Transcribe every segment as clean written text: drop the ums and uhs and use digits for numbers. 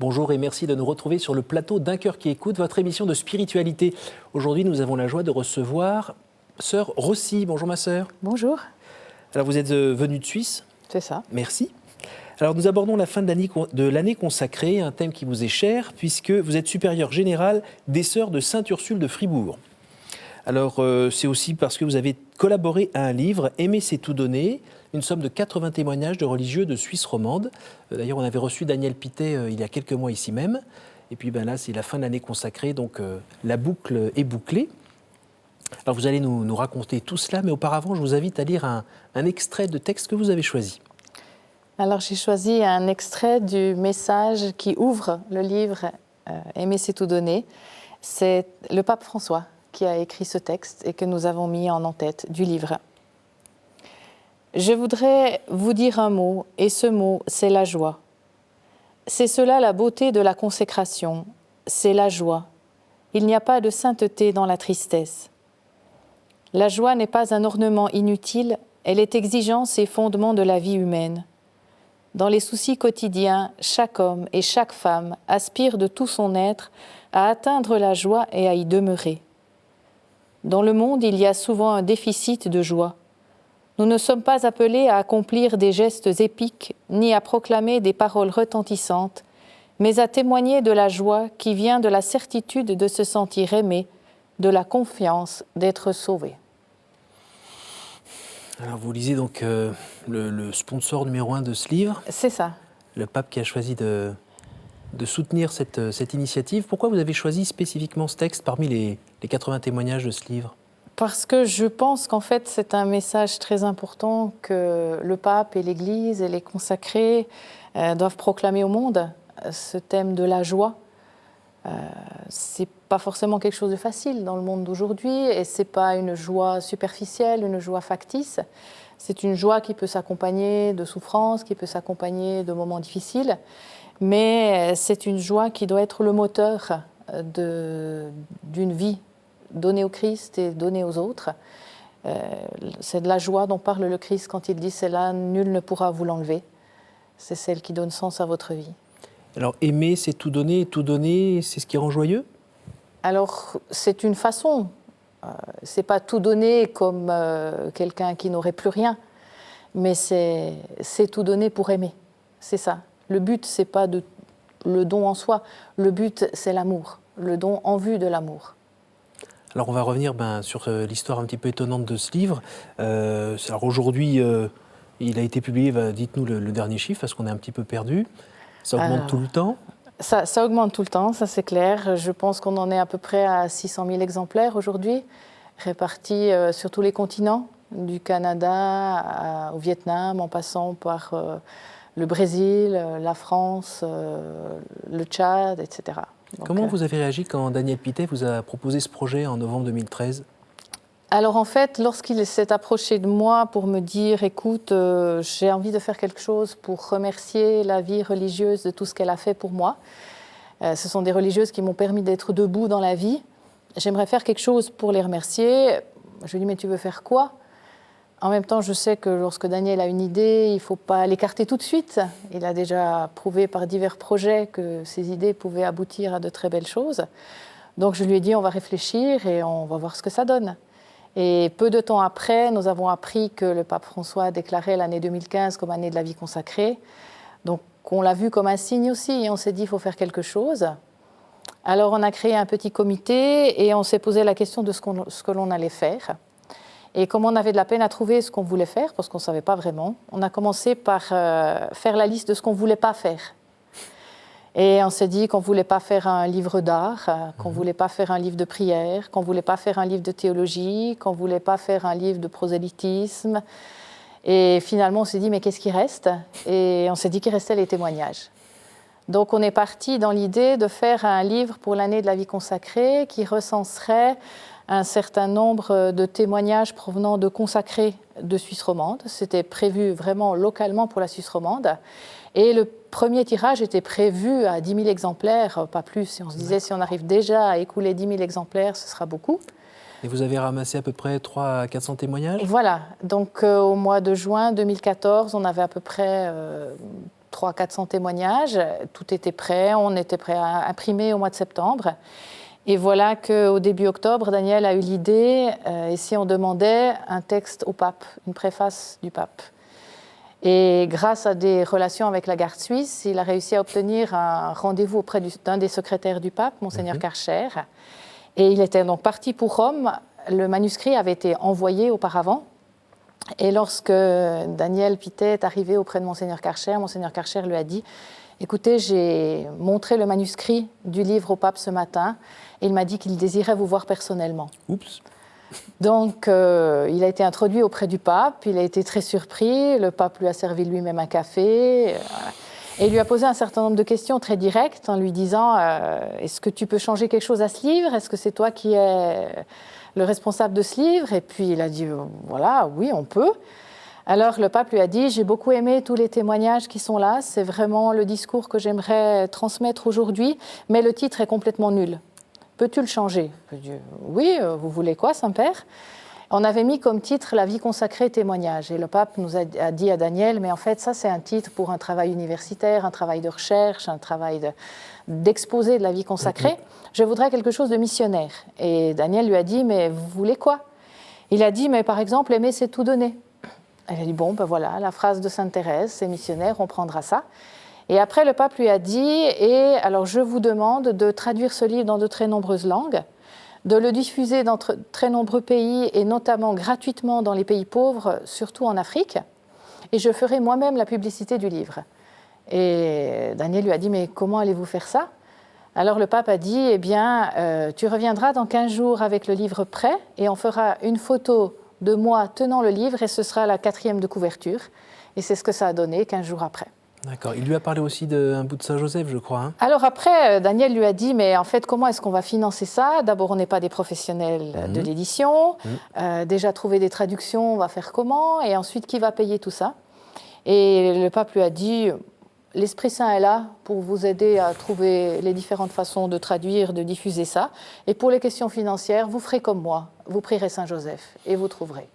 Bonjour et merci de nous retrouver sur le plateau d'Un cœur qui écoute, votre émission de spiritualité. Aujourd'hui, nous avons la joie de recevoir Sœur Rossi. Bonjour ma sœur. Bonjour. Alors vous êtes venue de Suisse. C'est ça. Merci. Alors nous abordons la fin de l'année consacrée, un thème qui vous est cher, puisque vous êtes supérieure générale des Sœurs de Sainte-Ursule de Fribourg. Alors c'est aussi parce que vous avez collaboré à un livre, Aimer c'est tout donner, une somme de 80 témoignages de religieux de Suisse romande. D'ailleurs, on avait reçu Daniel Pittet il y a quelques mois ici même. Et puis là, c'est la fin de l'année consacrée, donc la boucle est bouclée. Alors vous allez nous raconter tout cela, mais auparavant, je vous invite à lire un extrait de texte que vous avez choisi. Alors j'ai choisi un extrait du message qui ouvre le livre Aimer c'est tout donner. C'est le pape François qui a écrit ce texte et que nous avons mis en en-tête du livre. Je voudrais vous dire un mot, et ce mot, c'est la joie. C'est cela la beauté de la consécration, c'est la joie. Il n'y a pas de sainteté dans la tristesse. La joie n'est pas un ornement inutile, elle est exigence et fondement de la vie humaine. Dans les soucis quotidiens, chaque homme et chaque femme aspire de tout son être à atteindre la joie et à y demeurer. Dans le monde, il y a souvent un déficit de joie. Nous ne sommes pas appelés à accomplir des gestes épiques, ni à proclamer des paroles retentissantes, mais à témoigner de la joie qui vient de la certitude de se sentir aimé, de la confiance d'être sauvé. Alors vous lisez donc le sponsor numéro 1 de ce livre. C'est ça. Le pape qui a choisi de soutenir cette initiative. Pourquoi vous avez choisi spécifiquement ce texte parmi les 80 témoignages de ce livre ? Parce que je pense qu'en fait, c'est un message très important que le pape et l'Église et les consacrés doivent proclamer au monde, ce thème de la joie. C'est pas forcément quelque chose de facile dans le monde d'aujourd'hui et c'est pas une joie superficielle, une joie factice. C'est une joie qui peut s'accompagner de souffrances, qui peut s'accompagner de moments difficiles, mais c'est une joie qui doit être le moteur d'une vie donnée au Christ et donnée aux autres. C'est de la joie dont parle le Christ quand il dit « celle-là, nul ne pourra vous l'enlever ». C'est celle qui donne sens à votre vie. Alors aimer, c'est tout donner, c'est ce qui rend joyeux ? Alors c'est une façon. C'est pas tout donner comme quelqu'un qui n'aurait plus rien, mais c'est tout donner pour aimer. C'est ça. Le but, c'est pas le don en soi. Le but, c'est l'amour. Le don en vue de l'amour. Alors on va revenir sur l'histoire un petit peu étonnante de ce livre. Alors aujourd'hui, il a été publié, dites-nous le dernier chiffre, parce qu'on est un petit peu perdu. Ça augmente tout le temps ? Ça augmente tout le temps, ça c'est clair. Je pense qu'on en est à peu près à 600 000 exemplaires aujourd'hui, répartis sur tous les continents, du Canada au Vietnam, en passant par le Brésil, la France, le Tchad, etc. Donc, comment vous avez réagi quand Daniel Pittet vous a proposé ce projet en novembre 2013 ? Alors en fait, lorsqu'il s'est approché de moi pour me dire « écoute, j'ai envie de faire quelque chose pour remercier la vie religieuse de tout ce qu'elle a fait pour moi. Ce sont des religieuses qui m'ont permis d'être debout dans la vie. J'aimerais faire quelque chose pour les remercier. » Je lui ai dit « mais tu veux faire quoi ?» En même temps, je sais que lorsque Daniel a une idée, il ne faut pas l'écarter tout de suite. Il a déjà prouvé par divers projets que ses idées pouvaient aboutir à de très belles choses. Donc je lui ai dit « on va réfléchir et on va voir ce que ça donne ». Et peu de temps après, nous avons appris que le pape François déclarait l'année 2015 comme année de la vie consacrée. Donc on l'a vu comme un signe aussi et on s'est dit qu'il faut faire quelque chose. Alors on a créé un petit comité et on s'est posé la question de ce que l'on allait faire. Et comme on avait de la peine à trouver ce qu'on voulait faire, parce qu'on ne savait pas vraiment, on a commencé par faire la liste de ce qu'on ne voulait pas faire. Et on s'est dit qu'on ne voulait pas faire un livre d'art, qu'on ne voulait pas faire un livre de prière, qu'on ne voulait pas faire un livre de théologie, qu'on ne voulait pas faire un livre de prosélytisme. Et finalement, on s'est dit, mais qu'est-ce qui reste ? Et on s'est dit qu'il restait les témoignages. Donc on est parti dans l'idée de faire un livre pour l'année de la vie consacrée qui recenserait un certain nombre de témoignages provenant de consacrés de Suisse romande. C'était prévu vraiment localement pour la Suisse romande. Et le premier tirage était prévu à 10 000 exemplaires, pas plus. Et on se disait, si on arrive déjà à écouler 10 000 exemplaires, ce sera beaucoup. Et vous avez ramassé à peu près 300 à 400 témoignages ? Voilà. Donc au mois de juin 2014, on avait à peu près 300-400 témoignages. Tout était prêt, on était prêt à imprimer au mois de septembre. Et voilà qu'au début octobre, Daniel a eu l'idée, et si on demandait un texte au pape, une préface du pape. Et grâce à des relations avec la garde suisse, il a réussi à obtenir un rendez-vous auprès d'un des secrétaires du pape, Monseigneur Karcher. Et il était donc parti pour Rome. Le manuscrit avait été envoyé auparavant. Et lorsque Daniel Pittet est arrivé auprès de Monseigneur Karcher lui a dit « Écoutez, j'ai montré le manuscrit du livre au pape ce matin et il m'a dit qu'il désirait vous voir personnellement. » Oups. Donc, il a été introduit auprès du pape, il a été très surpris, le pape lui a servi lui-même un café, et il lui a posé un certain nombre de questions très directes en lui disant « Est-ce que tu peux changer quelque chose à ce livre? Est-ce que c'est toi qui es le responsable de ce livre ?» Et puis il a dit « Voilà, oui, on peut. » Alors le pape lui a dit « J'ai beaucoup aimé tous les témoignages qui sont là, c'est vraiment le discours que j'aimerais transmettre aujourd'hui, mais le titre est complètement nul. Peux-tu le changer ?» Je dis « Oui, vous voulez quoi, Saint-Père ?» On avait mis comme titre « La vie consacrée témoignage ». Et le pape nous a dit à Daniel « Mais en fait, ça, c'est un titre pour un travail universitaire, un travail de recherche, un travail d'exposé de la vie consacrée. Je voudrais quelque chose de missionnaire. » Et Daniel lui a dit « Mais vous voulez quoi ?» Il a dit « Mais par exemple, aimer, c'est tout donner. » Elle a dit « Bon, ben voilà, la phrase de Sainte Thérèse, c'est missionnaire, on prendra ça. » Et après, le pape lui a dit « Et alors, je vous demande de traduire ce livre dans de très nombreuses langues, de le diffuser dans très nombreux pays et notamment gratuitement dans les pays pauvres, surtout en Afrique. Et je ferai moi-même la publicité du livre. » Et Daniel lui a dit « Mais comment allez-vous faire ça ?» Alors le pape a dit « Eh bien, tu reviendras dans 15 jours avec le livre prêt et on fera une photo de moi tenant le livre et ce sera la 4e de couverture. » Et c'est ce que ça a donné 15 jours après. D'accord. Il lui a parlé aussi d'un bout de Saint-Joseph, je crois. Alors après, Daniel lui a dit, mais en fait, comment est-ce qu'on va financer ça? D'abord, on n'est pas des professionnels de l'édition. Déjà, trouver des traductions, on va faire comment? Et ensuite, qui va payer tout ça? Et le pape lui a dit, l'Esprit Saint est là pour vous aider à trouver les différentes façons de traduire, de diffuser ça. Et pour les questions financières, vous ferez comme moi. Vous prierez Saint-Joseph et vous trouverez.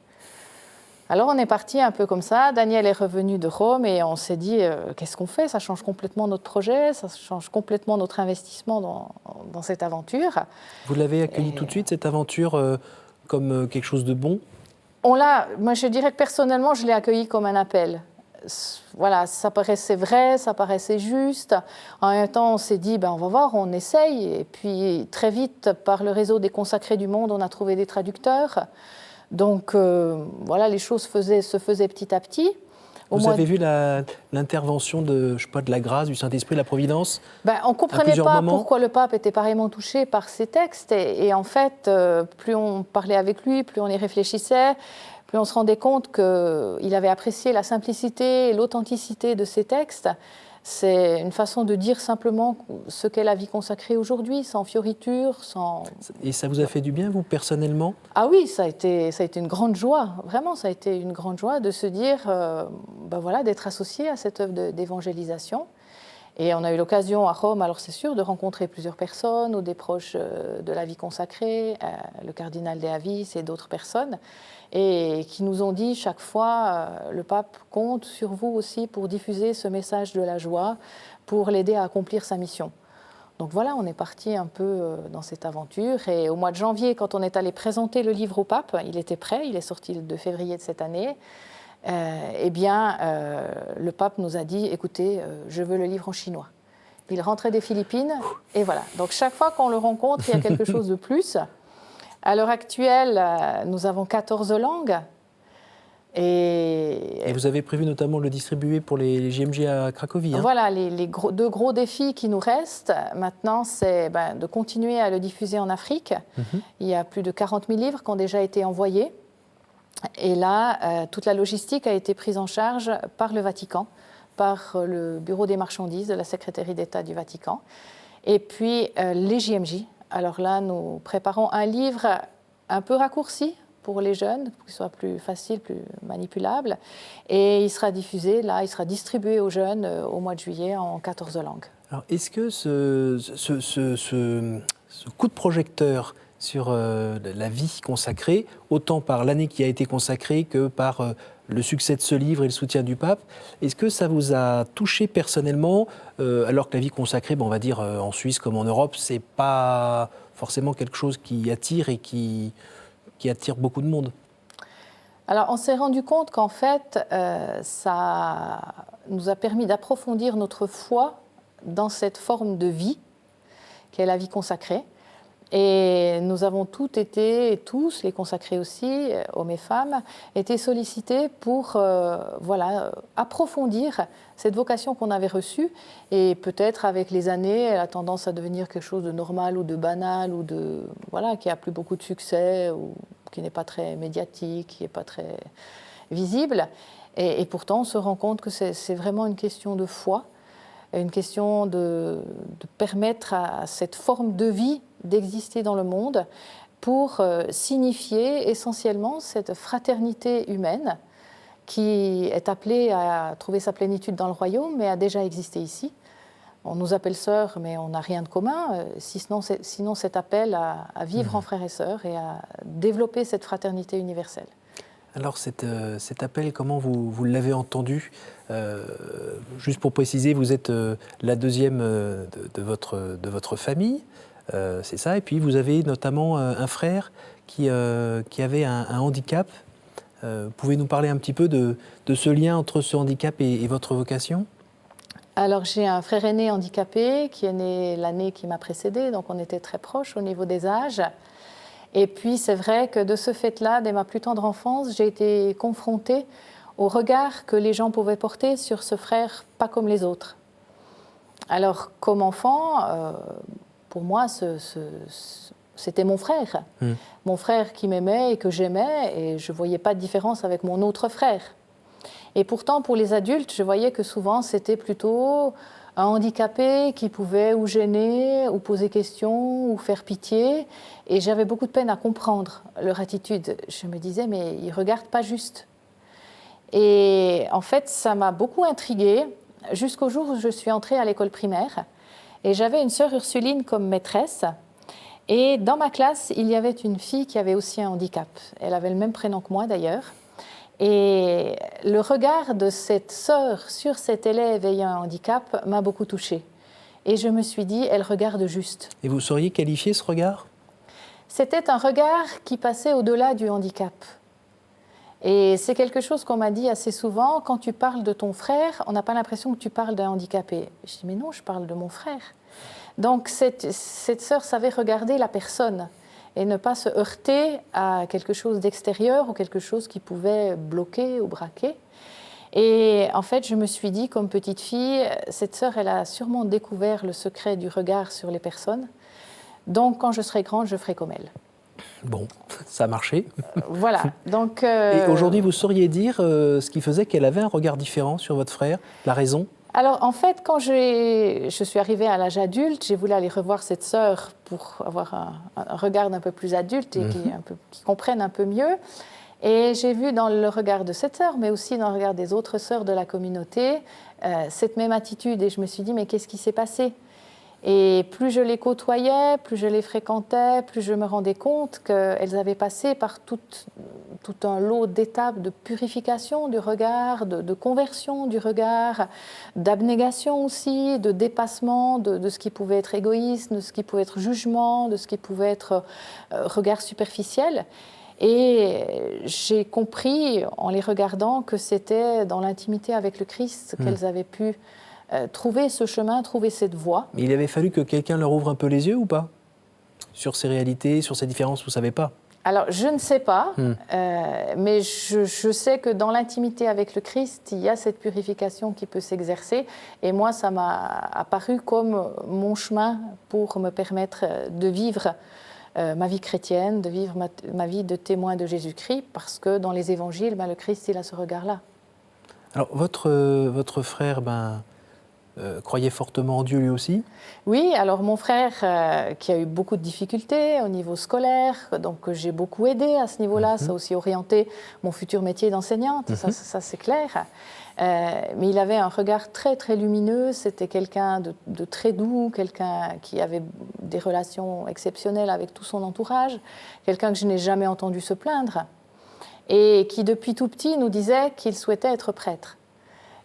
Alors on est parti un peu comme ça, Daniel est revenu de Rome et on s'est dit qu'est-ce qu'on fait? Ça change complètement notre projet, ça change complètement notre investissement dans cette aventure. Vous l'avez accueilli tout de suite, cette aventure, comme quelque chose de bon? Moi je dirais que personnellement je l'ai accueilli comme un appel. Voilà, ça paraissait vrai, ça paraissait juste. En même temps on s'est dit on va voir, on essaye. Et puis très vite par le réseau des consacrés du monde on a trouvé des traducteurs. Donc voilà, les choses se faisaient petit à petit. Vous avez vu l'intervention de la grâce, du Saint-Esprit, de la Providence? On ne comprenait pas pourquoi le pape était pareillement touché par ces textes. Et en fait, plus on parlait avec lui, plus on y réfléchissait, plus on se rendait compte qu'il avait apprécié la simplicité et l'authenticité de ces textes. C'est une façon de dire simplement ce qu'est la vie consacrée aujourd'hui, sans fioriture, sans... Et ça vous a fait du bien, vous, personnellement? Ah oui, ça a été une grande joie, vraiment, ça a été une grande joie de se dire, voilà, d'être associé à cette œuvre d'évangélisation. Et on a eu l'occasion à Rome, alors c'est sûr, de rencontrer plusieurs personnes ou des proches de la vie consacrée, le cardinal de Avis et d'autres personnes, et qui nous ont dit chaque fois, le pape compte sur vous aussi pour diffuser ce message de la joie, pour l'aider à accomplir sa mission. Donc voilà, on est parti un peu dans cette aventure. Et au mois de janvier, quand on est allé présenter le livre au pape, il était prêt, il est sorti le 2 février de cette année. Le pape nous a dit, écoutez, je veux le livre en chinois. Il rentrait des Philippines, et voilà. Donc chaque fois qu'on le rencontre, il y a quelque chose de plus. À l'heure actuelle, nous avons 14 langues. Et vous avez prévu notamment de le distribuer pour les JMJ à Cracovie. Voilà, deux gros défis qui nous restent maintenant, c'est de continuer à le diffuser en Afrique. Il y a plus de 40 000 livres qui ont déjà été envoyés. Et là, toute la logistique a été prise en charge par le Vatican, par le Bureau des marchandises de la Secrétaire d'État du Vatican. Et puis les JMJ. Alors là, nous préparons un livre un peu raccourci pour les jeunes, pour qu'il soit plus facile, plus manipulable. Et il sera diffusé, là, il sera distribué aux jeunes au mois de juillet en 14 langues. Alors, est-ce que ce coup de projecteur sur la vie consacrée, autant par l'année qui a été consacrée que par le succès de ce livre et le soutien du pape. Est-ce que ça vous a touché personnellement, alors que la vie consacrée, on va dire en Suisse comme en Europe, c'est pas forcément quelque chose qui attire et qui attire beaucoup de monde? Alors, on s'est rendu compte qu'en fait, ça nous a permis d'approfondir notre foi dans cette forme de vie qu'est la vie consacrée. Et nous avons toutes été, et tous, les consacrés aussi, hommes et femmes, été sollicités pour approfondir cette vocation qu'on avait reçue. Et peut-être avec les années, elle a tendance à devenir quelque chose de normal ou de banal, ou qui n'a plus beaucoup de succès, ou qui n'est pas très médiatique, qui n'est pas très visible. Et pourtant, on se rend compte que c'est vraiment une question de foi, une question de permettre à cette forme de vie d'exister dans le monde pour signifier essentiellement cette fraternité humaine qui est appelée à trouver sa plénitude dans le royaume, mais a déjà existé ici. On nous appelle sœurs, mais on n'a rien de commun, sinon cet appel à vivre en frères et sœurs et à développer cette fraternité universelle. Alors cet appel, comment vous l'avez entendu? Juste pour préciser, vous êtes la deuxième de votre famille, c'est ça, et puis vous avez notamment un frère qui avait un handicap. Vous pouvez nous parler un petit peu de ce lien entre ce handicap et votre vocation? Alors j'ai un frère aîné handicapé qui est né l'année qui m'a précédée, donc on était très proches au niveau des âges. Et puis c'est vrai que de ce fait-là, dès ma plus tendre enfance, j'ai été confrontée au regard que les gens pouvaient porter sur ce frère pas comme les autres. Alors comme enfant, pour moi, c'était mon frère. Mon frère qui m'aimait et que j'aimais, et je ne voyais pas de différence avec mon autre frère. Et pourtant, pour les adultes, je voyais que souvent, c'était plutôt un handicapé qui pouvait ou gêner, ou poser question, ou faire pitié. Et j'avais beaucoup de peine à comprendre leur attitude. Je me disais, mais ils ne regardent pas juste. Et en fait, ça m'a beaucoup intriguée jusqu'au jour où je suis entrée à l'école primaire. Et j'avais une sœur Ursuline comme maîtresse. Et dans ma classe, il y avait une fille qui avait aussi un handicap. Elle avait le même prénom que moi d'ailleurs. Et le regard de cette sœur sur cet élève ayant un handicap m'a beaucoup touchée. Et je me suis dit, elle regarde juste. Et vous sauriez qualifier ce regard? C'était un regard qui passait au-delà du handicap. Et c'est quelque chose qu'on m'a dit assez souvent, quand tu parles de ton frère, on n'a pas l'impression que tu parles d'un handicapé. Je dis, mais non, je parle de mon frère. Donc cette sœur savait regarder la personne et ne pas se heurter à quelque chose d'extérieur ou quelque chose qui pouvait bloquer ou braquer. Et en fait, je me suis dit, comme petite fille, cette sœur, elle a sûrement découvert le secret du regard sur les personnes. Donc, quand je serai grande, je ferai comme elle. Bon, ça a marché. Voilà. Donc, Et aujourd'hui, vous sauriez dire ce qui faisait qu'elle avait un regard différent sur votre frère, la raison? Alors, en fait, quand je suis arrivée à l'âge adulte, j'ai voulu aller revoir cette sœur pour avoir un regard un peu plus adulte et qui comprenne un peu mieux. Et j'ai vu dans le regard de cette sœur, mais aussi dans le regard des autres sœurs de la communauté, cette même attitude. Et je me suis dit, mais qu'est-ce qui s'est passé? Et plus je les côtoyais, plus je les fréquentais, plus je me rendais compte qu'elles avaient passé par tout un lot d'étapes de purification du regard, de conversion du regard, d'abnégation aussi, de dépassement de ce qui pouvait être égoïsme, de ce qui pouvait être jugement, de ce qui pouvait être regard superficiel. Et j'ai compris, en les regardant, que c'était dans l'intimité avec le Christ qu'elles avaient pu trouver ce chemin, trouver cette voie. Mais il avait fallu que quelqu'un leur ouvre un peu les yeux ou pas? Sur ces réalités, sur ces différences, vous ne savez pas? Alors, je ne sais pas, mais je sais que dans l'intimité avec le Christ, il y a cette purification qui peut s'exercer. Et moi, ça m'a apparu comme mon chemin pour me permettre de vivre ma vie chrétienne, de vivre ma vie de témoin de Jésus-Christ, parce que dans les évangiles, le Christ, il a ce regard-là. Alors, votre frère croyait fortement en Dieu lui aussi? Oui, alors mon frère, qui a eu beaucoup de difficultés au niveau scolaire, donc j'ai beaucoup aidé à ce niveau-là, ça a aussi orienté mon futur métier d'enseignante, ça c'est clair. Mais il avait un regard très très lumineux, c'était quelqu'un de très doux, quelqu'un qui avait des relations exceptionnelles avec tout son entourage, quelqu'un que je n'ai jamais entendu se plaindre. et qui depuis tout petit nous disait qu'il souhaitait être prêtre.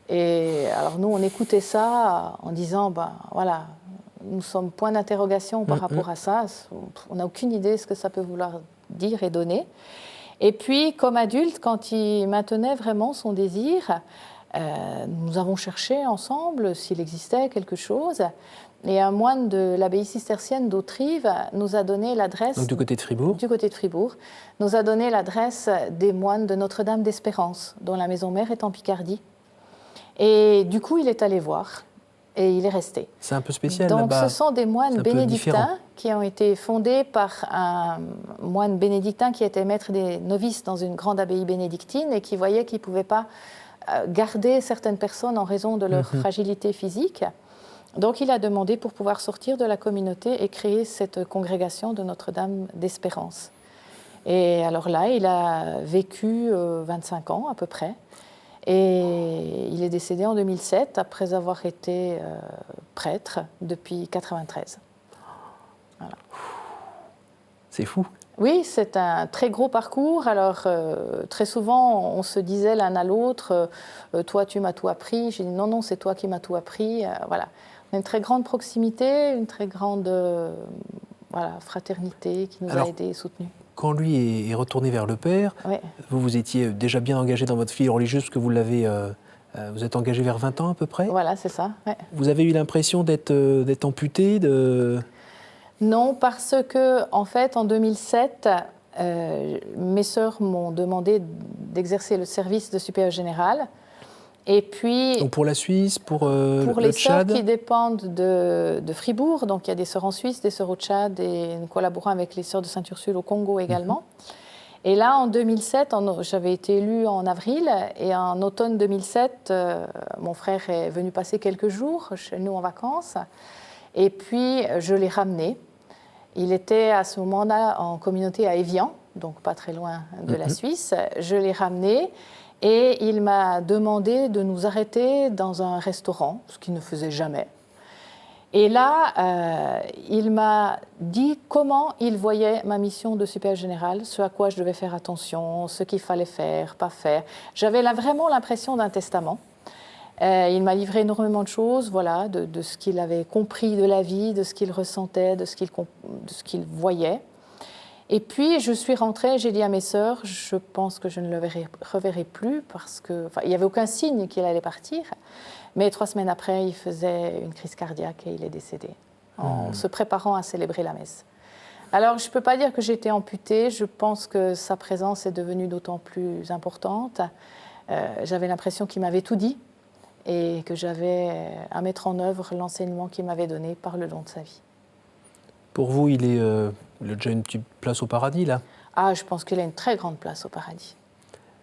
Et alors nous, on écoutait ça en disant, ben voilà, nous sommes point d'interrogation par rapport à ça, on n'a aucune idée de ce que ça peut vouloir dire et donner. Et puis, comme adulte, quand il maintenait vraiment son désir, nous avons cherché ensemble s'il existait quelque chose. Et un moine de l'abbaye cistercienne d'Autrive nous a donné l'adresse... Donc du côté de Fribourg. Du côté de Fribourg. Nous a donné l'adresse des moines de Notre-Dame d'Espérance, dont la maison mère est en Picardie. Et du coup, il est allé voir et il est resté. C'est un peu spécial Donc là-bas. ce sont des moines bénédictins qui ont été fondés par un moine bénédictin qui était maître des novices dans une grande abbaye bénédictine et qui voyait qu'il ne pouvait pas garder certaines personnes en raison de leur fragilité physique. Donc il a demandé pour pouvoir sortir de la communauté et créer cette congrégation de Notre-Dame d'Espérance. Et alors là, il a vécu 25 ans à peu près. Et il est décédé en 2007 après avoir été prêtre depuis 1993. Voilà. C'est fou. Oui, c'est un très gros parcours. Alors, très souvent, on se disait l'un à l'autre, toi, tu m'as tout appris. J'ai dit, non, non, c'est toi qui m'as tout appris. Voilà. On a une très grande proximité, une très grande fraternité qui nous a aidés et soutenus. Quand lui est retourné vers le Père, oui. Vous étiez déjà bien engagé dans votre vie religieuse, parce que vous êtes engagé vers 20 ans à peu près. Voilà, c'est ça. Ouais. Vous avez eu l'impression d'être amputé Non, parce que en fait, en 2007, mes sœurs m'ont demandé d'exercer le service de supérieur général. Et puis, donc pour la Suisse, pour les Tchad. sœurs qui dépendent de Fribourg, donc il y a des sœurs en Suisse, des sœurs au Tchad, et nous collaborons avec les sœurs de Sainte-Ursule au Congo également. Et là, en 2007, j'avais été élue en avril, et en automne 2007, mon frère est venu passer quelques jours chez nous en vacances, et puis je l'ai ramené. Il était à ce moment-là en communauté à Évian, donc pas très loin de la Suisse. Je l'ai ramené. Et il m'a demandé de nous arrêter dans un restaurant, ce qu'il ne faisait jamais. Et là, il m'a dit comment il voyait ma mission de supérieur général, ce à quoi je devais faire attention, ce qu'il fallait faire, pas faire. J'avais vraiment l'impression d'un testament. Il m'a livré énormément de choses, voilà, de ce qu'il avait compris de la vie, de ce qu'il ressentait, de ce qu'il voyait. Et puis, je suis rentrée, j'ai dit à mes sœurs, je pense que je ne le reverrai plus parce qu'il n'y avait aucun signe qu'il allait partir. Mais 3 semaines après, il faisait une crise cardiaque et il est décédé en se préparant à célébrer la messe. Alors, je ne peux pas dire que j'ai été amputée. Je pense que sa présence est devenue d'autant plus importante. J'avais l'impression qu'il m'avait tout dit et que j'avais à mettre en œuvre l'enseignement qu'il m'avait donné par le long de sa vie. Pour vous, il a déjà une petite place au paradis, là ? Ah, je pense qu'il a une très grande place au paradis.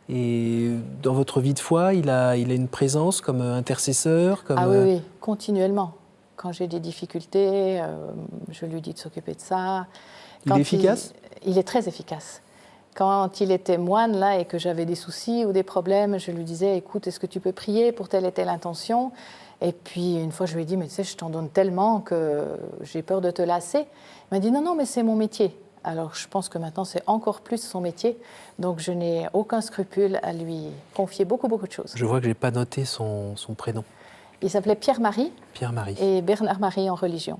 Et dans votre vie de foi, il a une présence comme intercesseur comme... Ah oui, continuellement. Quand j'ai des difficultés, je lui dis de s'occuper de ça. Il est efficace ? Il est très efficace. Quand il était moine, là, et que j'avais des soucis ou des problèmes, je lui disais, écoute, est-ce que tu peux prier pour telle et telle intention ? Et puis, une fois, je lui ai dit, mais tu sais, je t'en donne tellement que j'ai peur de te lasser. Il m'a dit, non, mais c'est mon métier. Alors, je pense que maintenant, c'est encore plus son métier. Donc, je n'ai aucun scrupule à lui confier beaucoup de choses. Je vois que je n'ai pas noté son prénom. Il s'appelait Pierre-Marie. Pierre-Marie. Et Bernard-Marie en religion.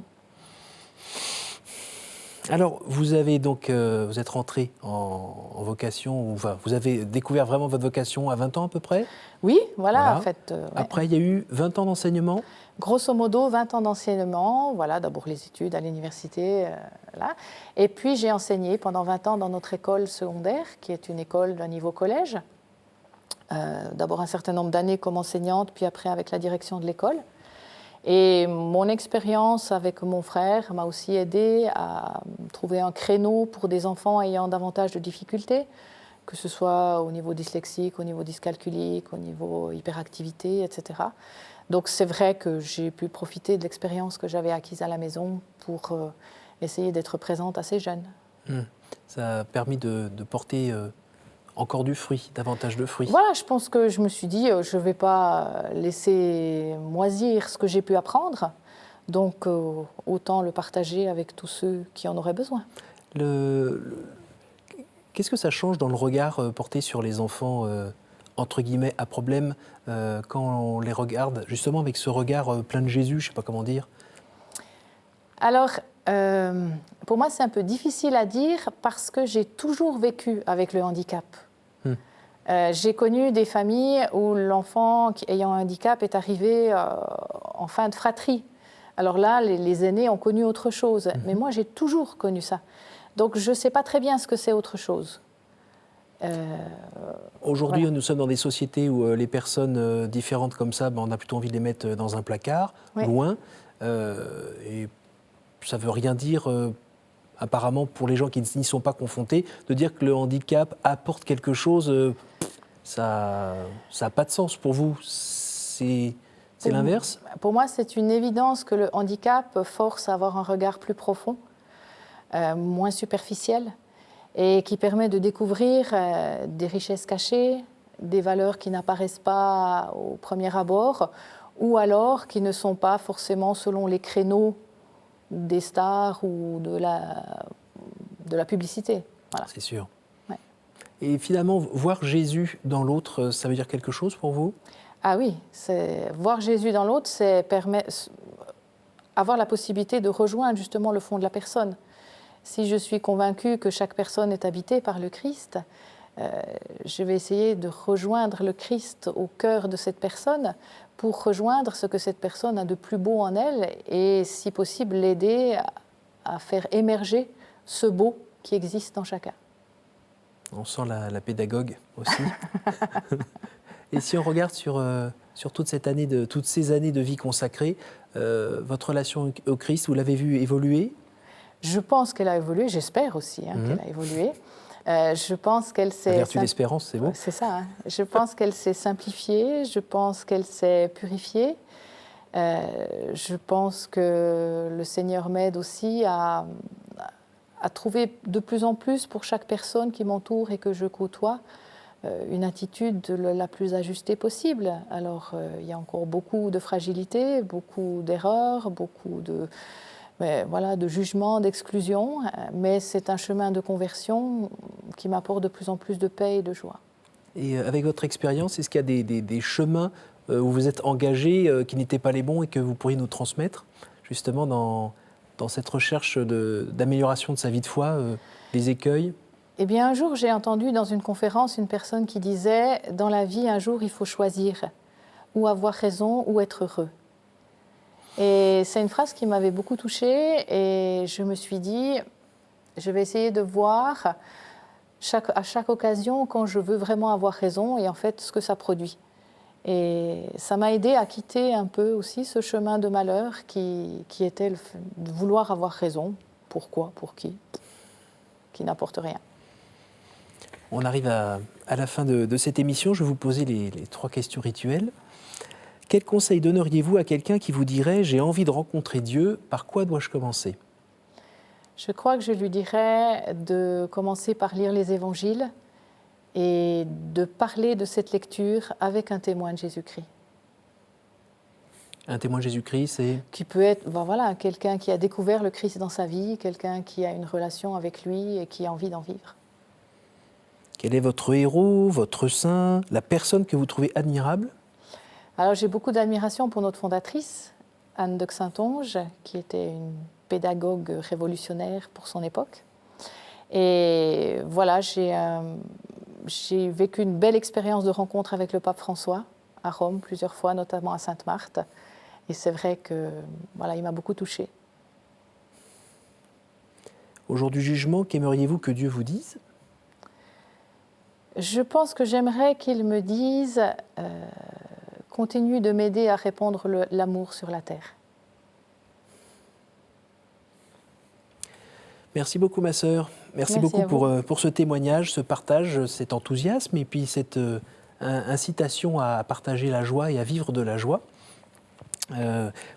Alors, vous avez donc, vous êtes rentré en vocation, enfin, vous avez découvert vraiment votre vocation à 20 ans à peu près ? Oui, voilà. En fait. Ouais. Après, il y a eu 20 ans d'enseignement ? Grosso modo, 20 ans d'enseignement, voilà, d'abord les études à l'université, là. Et puis j'ai enseigné pendant 20 ans dans notre école secondaire, qui est une école d'un niveau collège. D'abord un certain nombre d'années comme enseignante, puis après avec la direction de l'école. Et mon expérience avec mon frère m'a aussi aidé à trouver un créneau pour des enfants ayant davantage de difficultés, que ce soit au niveau dyslexique, au niveau dyscalculique, au niveau hyperactivité, etc. Donc c'est vrai que j'ai pu profiter de l'expérience que j'avais acquise à la maison pour essayer d'être présente à ces jeunes. Ça a permis de porter encore du fruit, davantage de fruits. Voilà, je pense que je me suis dit, je ne vais pas laisser moisir ce que j'ai pu apprendre, donc autant le partager avec tous ceux qui en auraient besoin. Qu'est-ce que ça change dans le regard porté sur les enfants, entre guillemets, à problème, quand on les regarde, justement avec ce regard plein de Jésus, je ne sais pas comment dire? Alors, pour moi, c'est un peu difficile à dire parce que j'ai toujours vécu avec le handicap. J'ai connu des familles où l'enfant ayant un handicap est arrivé en fin de fratrie. Alors là, les aînés ont connu autre chose. Mais moi, j'ai toujours connu ça. Donc, je ne sais pas très bien ce que c'est autre chose. Aujourd'hui, voilà. nous sommes dans des sociétés où les personnes différentes comme ça, on a plutôt envie de les mettre dans un placard, loin. Et ça ne veut rien dire, apparemment, pour les gens qui n'y sont pas confrontés, de dire que le handicap apporte quelque chose, ça n'a pas de sens pour vous. C'est l'inverse? Pour moi, c'est une évidence que le handicap force à avoir un regard plus profond, moins superficiel, et qui permet de découvrir des richesses cachées, des valeurs qui n'apparaissent pas au premier abord, ou alors qui ne sont pas forcément selon les créneaux des stars ou de la publicité. Voilà. C'est sûr. Ouais. Et finalement, voir Jésus dans l'autre, ça veut dire quelque chose pour vous? Ah oui, voir Jésus dans l'autre, c'est avoir la possibilité de rejoindre justement le fond de la personne. Si je suis convaincue que chaque personne est habitée par le Christ, je vais essayer de rejoindre le Christ au cœur de cette personne pour rejoindre ce que cette personne a de plus beau en elle et, si possible, l'aider à faire émerger ce beau qui existe en chacun. On sent la pédagogue aussi. Et si on regarde sur toutes ces années de vie consacrée, votre relation au Christ, vous l'avez vu évoluer? Je pense qu'elle a évolué, j'espère aussi qu'elle a évolué. Je pense qu'elle s'est... La vertu d'espérance, c'est beau. C'est ça. Hein. Je pense qu'elle s'est simplifiée, je pense qu'elle s'est purifiée. Je pense que le Seigneur m'aide aussi à trouver de plus en plus pour chaque personne qui m'entoure et que je côtoie une attitude la plus ajustée possible. Alors, il y a encore beaucoup de fragilité, beaucoup d'erreurs, beaucoup de jugement, d'exclusion, mais c'est un chemin de conversion qui m'apporte de plus en plus de paix et de joie. Et avec votre expérience, est-ce qu'il y a des chemins où vous êtes engagé qui n'étaient pas les bons et que vous pourriez nous transmettre, justement, dans cette recherche d'amélioration de sa vie de foi, les écueils? Eh bien, un jour, j'ai entendu dans une conférence une personne qui disait « Dans la vie, un jour, il faut choisir ou avoir raison ou être heureux ». Et c'est une phrase qui m'avait beaucoup touchée et je me suis dit, je vais essayer de voir à chaque occasion quand je veux vraiment avoir raison et en fait ce que ça produit. Et ça m'a aidée à quitter un peu aussi ce chemin de malheur qui était de vouloir avoir raison. Pourquoi? Pour qui n'apporte rien. On arrive à la fin de cette émission. Je vais vous poser les 3 questions rituelles. Quel conseil donneriez-vous à quelqu'un qui vous dirait « J'ai envie de rencontrer Dieu, par quoi dois-je commencer ?» Je crois que je lui dirais de commencer par lire les évangiles et de parler de cette lecture avec un témoin de Jésus-Christ. Un témoin de Jésus-Christ, c'est... Qui peut être quelqu'un qui a découvert le Christ dans sa vie, quelqu'un qui a une relation avec lui et qui a envie d'en vivre. Quel est votre héros, votre saint, la personne que vous trouvez admirable ? Alors, j'ai beaucoup d'admiration pour notre fondatrice, Anne de Xaintonge, qui était une pédagogue révolutionnaire pour son époque. Et voilà, j'ai vécu une belle expérience de rencontre avec le pape François à Rome plusieurs fois, notamment à Sainte-Marthe. Et c'est vrai que il m'a beaucoup touchée. Au jour du jugement, qu'aimeriez-vous que Dieu vous dise ? Je pense que j'aimerais qu'il me dise continue de m'aider à répandre l'amour sur la terre. Merci beaucoup, ma sœur. Merci beaucoup pour ce témoignage, ce partage, cet enthousiasme et puis cette incitation à partager la joie et à vivre de la joie.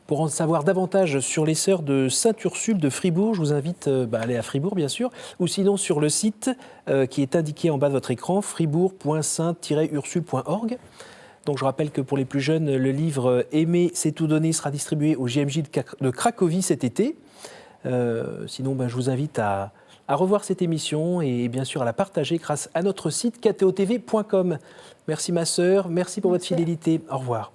Pour en savoir davantage sur les sœurs de Sainte-Ursule de Fribourg, je vous invite à aller à Fribourg, bien sûr, ou sinon sur le site qui est indiqué en bas de votre écran, fribourg.sainte-ursule.org. Donc je rappelle que pour les plus jeunes, le livre « Aimer, c'est tout donner » sera distribué au JMJ de Cracovie cet été. Sinon, je vous invite à à revoir cette émission et bien sûr à la partager grâce à notre site ktotv.com. Merci ma sœur, merci pour votre fidélité. Au revoir.